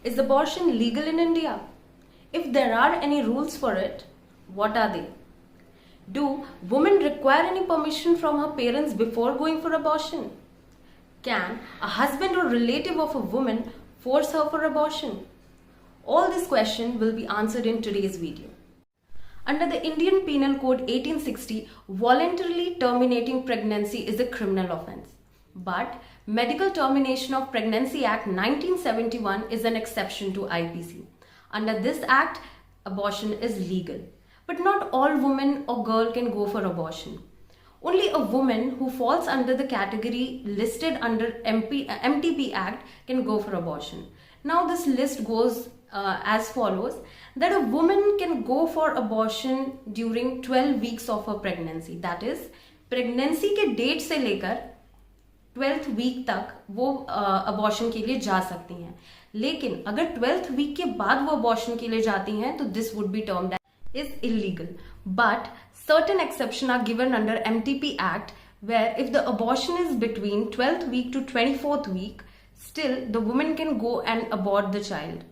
Is abortion legal in India? If there are any rules for it, what are they? Do women require any permission from her parents before going for abortion? Can a husband or relative of a woman force her for abortion? All these questions will be answered in today's video. Under the Indian Penal Code 1860, voluntarily terminating pregnancy is a criminal offence. But Medical Termination of Pregnancy Act 1971 is an exception to IPC. Under this act, abortion is legal. But not all women or girl can go for abortion. Only a woman who falls under the category listed under MTP Act can go for abortion. Now this list goes as follows, that a woman can go for abortion during 12 weeks of her pregnancy. That is, pregnancy के date से लेकर 12th week तक वो abortion के लिए जा सकती हैं. लेकिन अगर 12th वीक के बाद वो अबॉर्शन के लिए जाती हैं तो this would be termed is illegal. But certain exceptions are given under MTP Act, where if the abortion is between 12th week to 24th week, still the woman can go and abort the child.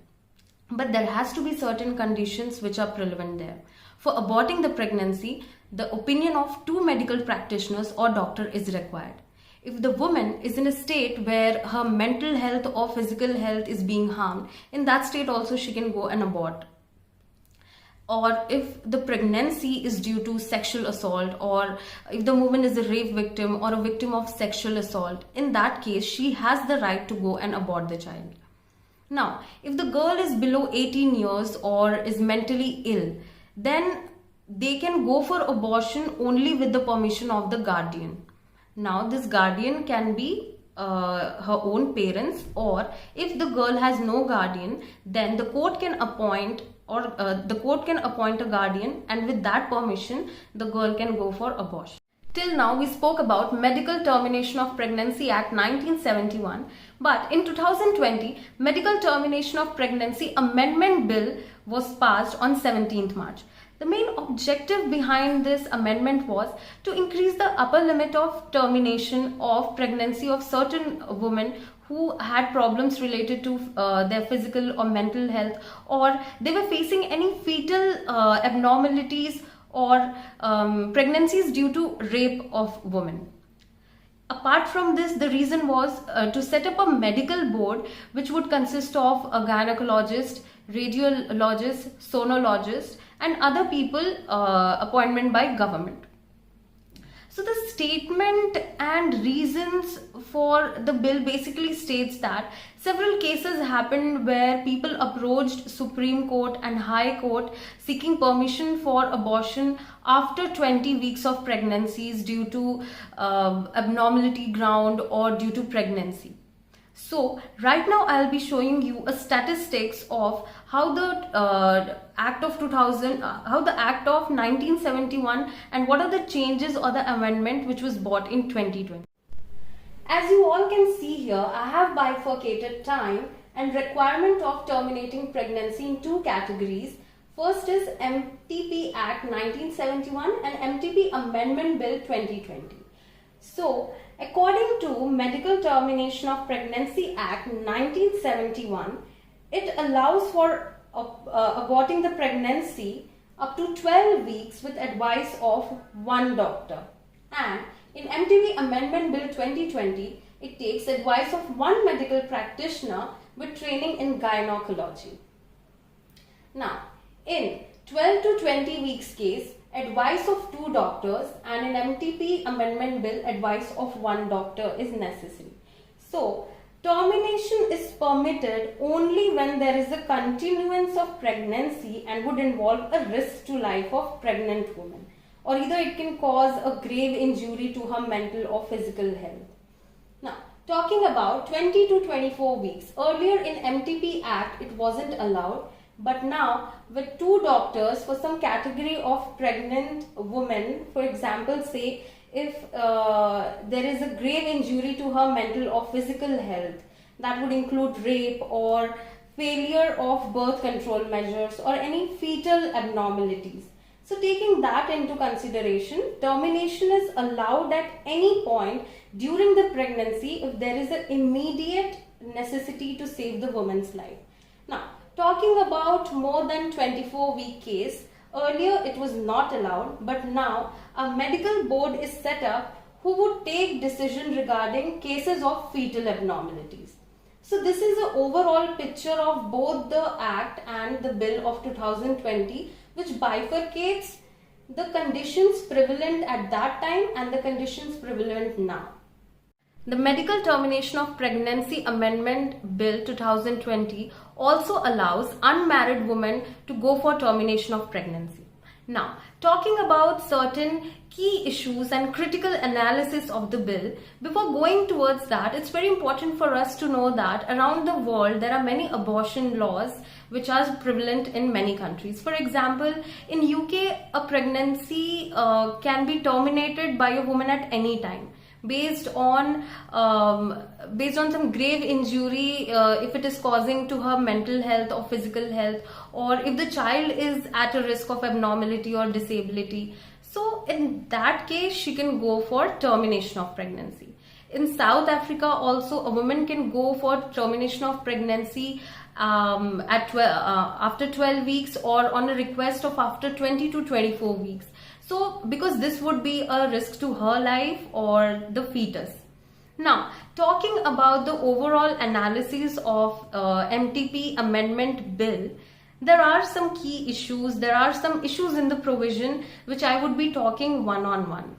But there has to be certain conditions which are relevant there. For aborting the pregnancy, the opinion of 2 medical practitioners or doctor is required. If the woman is in a state where her mental health or physical health is being harmed, in that state also she can go and abort. Or if the pregnancy is due to sexual assault, or if the woman is a rape victim or a victim of sexual assault, in that case she has the right to go and abort the child. Now, if the girl is below 18 years or is mentally ill, then they can go for abortion only with the permission of the guardian. Now, this guardian can be her own parents, or if the girl has no guardian, then the court can appoint a guardian, and with that permission, the girl can go for abortion. Till now, we spoke about Medical Termination of Pregnancy Act 1971, but in 2020, Medical Termination of Pregnancy Amendment Bill was passed on 17th March. The main objective behind this amendment was to increase the upper limit of termination of pregnancy of certain women who had problems related to their physical or mental health, or they were facing any fetal abnormalities or pregnancies due to rape of women. Apart from this, the reason was to set up a medical board which would consist of a gynecologist, radiologist, sonologist, and other people appointment by government. So the statement and reasons for the bill basically states that several cases happened where people approached Supreme Court and High Court seeking permission for abortion after 20 weeks of pregnancies due to abnormality ground or due to pregnancy. So right now I'll be showing you a statistics of how the Act of 1971 and what are the changes or the amendment which was brought in 2020. As you all can see here, I have bifurcated time and requirement of terminating pregnancy in 2 categories. First is MTP Act 1971 and MTP Amendment Bill 2020. So, according to Medical Termination of Pregnancy Act 1971, it allows for aborting the pregnancy up to 12 weeks with advice of 1 doctor. And in MTP Amendment Bill 2020, it takes advice of 1 medical practitioner with training in gynecology. Now, in 12 to 20 weeks case, advice of 2 doctors, and in MTP Amendment Bill, advice of 1 doctor is necessary. So, termination is permitted only when there is a continuance of pregnancy and would involve a risk to life of pregnant woman, or either it can cause a grave injury to her mental or physical health. Now, talking about 20 to 24 weeks, earlier in MTP Act it wasn't allowed, but now with 2 doctors for some category of pregnant women, for example, say if there is a grave injury to her mental or physical health, that would include rape or failure of birth control measures or any fetal abnormalities. So taking that into consideration, termination is allowed at any point during the pregnancy if there is an immediate necessity to save the woman's life. Talking about more than 24-week case, earlier it was not allowed, but now a medical board is set up who would take decision regarding cases of fetal abnormalities. So this is an overall picture of both the Act and the Bill of 2020, which bifurcates the conditions prevalent at that time and the conditions prevalent now. The Medical Termination of Pregnancy Amendment Bill 2020 also allows unmarried women to go for termination of pregnancy. Now, talking about certain key issues and critical analysis of the bill, before going towards that, it's very important for us to know that around the world there are many abortion laws which are prevalent in many countries. For example, in UK, a pregnancy can be terminated by a woman at any time, based on some grave injury, if it is causing to her mental health or physical health, or if the child is at a risk of abnormality or disability. So in that case, she can go for termination of pregnancy. In South Africa also, a woman can go for termination of pregnancy after 12 weeks, or on a request of after 20 to 24 weeks. So, because this would be a risk to her life or the fetus. Now, talking about the overall analysis of MTP Amendment Bill, there are some key issues. There are some issues in the provision which I would be talking one-on-one.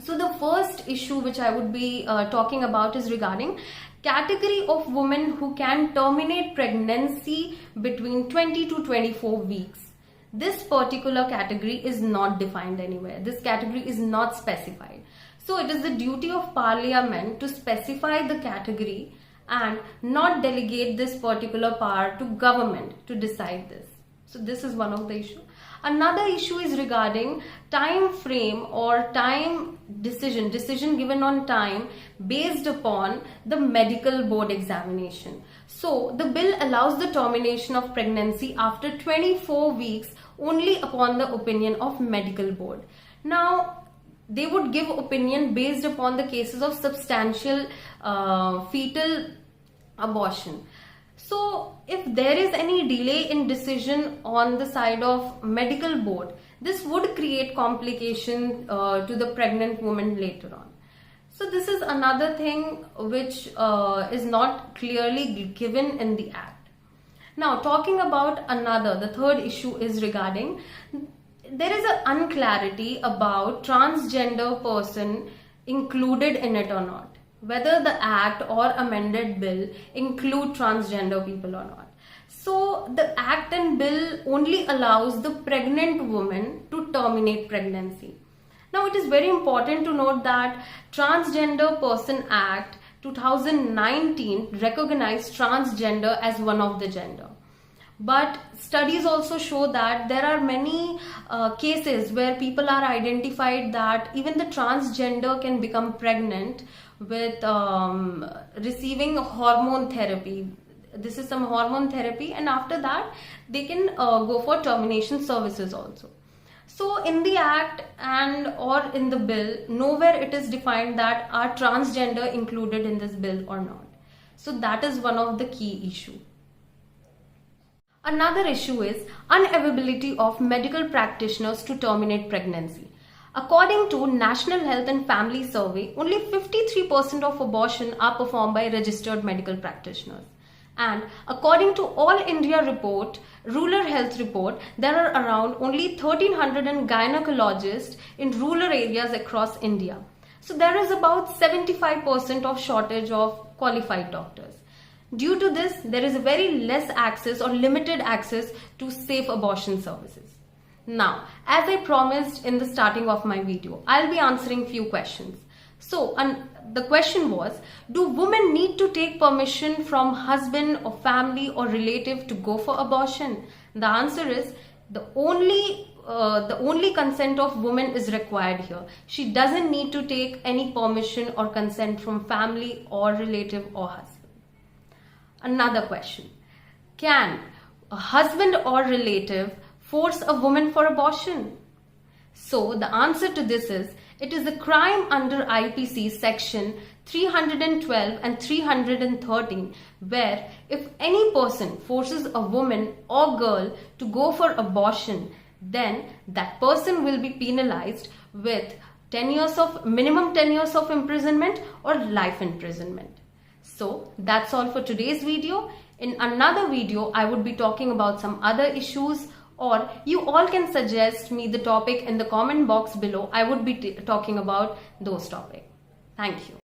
So, the first issue which I would be talking about is regarding category of women who can terminate pregnancy between 20 to 24 weeks. This particular category is not defined anywhere. This category is not specified. So it is the duty of Parliament to specify the category and not delegate this particular power to government to decide this. So this is one of the issues. Another issue is regarding time frame or time decision given on time based upon the medical board examination. So the bill allows the termination of pregnancy after 24 weeks only upon the opinion of medical board. Now, they would give opinion based upon the cases of substantial fetal abortion. So, if there is any delay in decision on the side of medical board, this would create complication to the pregnant woman later on. So, this is another thing which is not clearly given in the Act. Now, talking about the third issue is regarding, there is an unclarity about transgender person included in it or not. Whether the Act or amended bill include transgender people or not. So, the Act and bill only allows the pregnant woman to terminate pregnancy. Now, it is very important to note that Transgender Person Act 2019 recognized transgender as one of the gender. But studies also show that there are many cases where people are identified that even the transgender can become pregnant with receiving hormone therapy. This is some hormone therapy, and after that they can go for termination services also. So in the Act and or in the bill, nowhere it is defined that are transgender included in this bill or not. So that is one of the key issues. Another issue is unavailability of medical practitioners to terminate pregnancy. According to National Health and Family Survey, only 53% of abortion are performed by registered medical practitioners. And according to All India report, Rural Health Report, there are around only 1300 gynecologists in rural areas across India. So there is about 75% of shortage of qualified doctors. Due to this, there is very less access or limited access to safe abortion services. Now, as I promised in the starting of my video, I'll be answering few questions. So, the question was, do women need to take permission from husband or family or relative to go for abortion? The answer is, the only consent of women is required here. She doesn't need to take any permission or consent from family or relative or husband. Another question, can a husband or relative force a woman for abortion? So the answer to this is, It is a crime under IPC section 312 and 313, where if any person forces a woman or girl to go for abortion, then that person will be penalized with minimum 10 years of imprisonment or life imprisonment. So that's all for today's video. In another video, I would be talking about some other issues, or you all can suggest me the topic in the comment box below. I would be talking about those topics. Thank you.